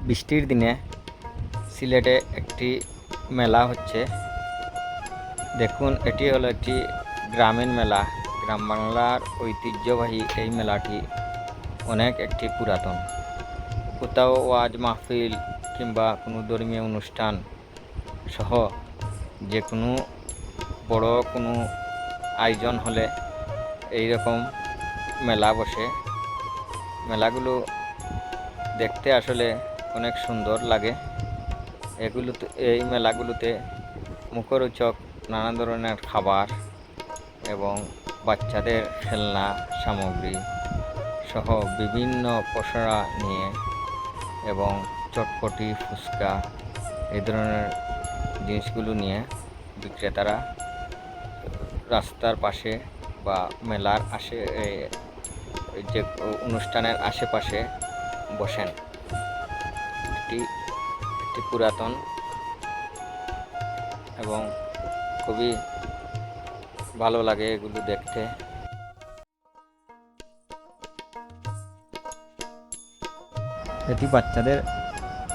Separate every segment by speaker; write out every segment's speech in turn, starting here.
Speaker 1: বৃষ্টির দিনে সিলেটে একটি মেলা হচ্ছে। দেখুন, এটি হলো একটি গ্রামীণ মেলা। গ্রাম বাংলার ঐতিহ্যবাহী এই মেলাটি অনেক একটি পুরাতন। কোথাও ওয়াজ মাহফিল কিংবা কোনো ধর্মীয় অনুষ্ঠান সহ যে কোনো বড় কোনো আয়োজন হলে এই রকম মেলা বসে। মেলাগুলো দেখতে আসলে অনেক সুন্দর লাগে। এই মেলাগুলোতে মুখরোচক নানা ধরনের খাবার এবং বাচ্চাদের খেলনা সামগ্রী সহ বিভিন্ন পসরা নিয়ে এবং চটপটি ফুচকা এই ধরনের জিনিসগুলো নিয়ে বিক্রেতারা রাস্তার পাশে বা মেলার যে অনুষ্ঠানের আশেপাশে বসেন। এটি একটি পুরাতন এবং খুবই ভালো লাগে এগুলো দেখতে। এটি বাচ্চাদের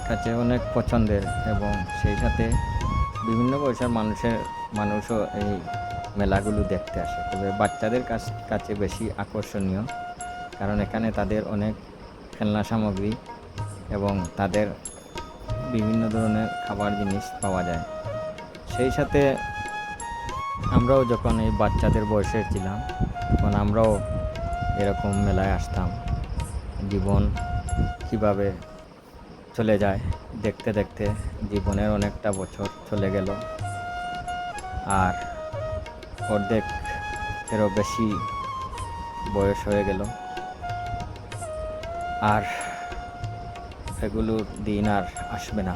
Speaker 1: কাছে অনেক পছন্দের এবং সেই সাথে বিভিন্ন বয়সের মানুষও এই মেলাগুলো দেখতে আসে। তবে বাচ্চাদের কাছে বেশি আকর্ষণীয়, কারণ এখানে তাদের অনেক খেলনা সামগ্রী এবং তাদের বিভিন্ন ধরনের খাবার জিনিস পাওয়া যায়। সেই সাথে আমরাও যখন এই বাচ্চাদের বয়সে ছিলাম তখন আমরাও এরকম মেলায় আসতাম। জীবন কিভাবে চলে যায় দেখতে দেখতে জীবনের অনেকটা বছর চলে গেল, আর অর্ধেকেরও বেশি বয়স হয়ে গেল। আর এগুলোর দিন আর আসবে না।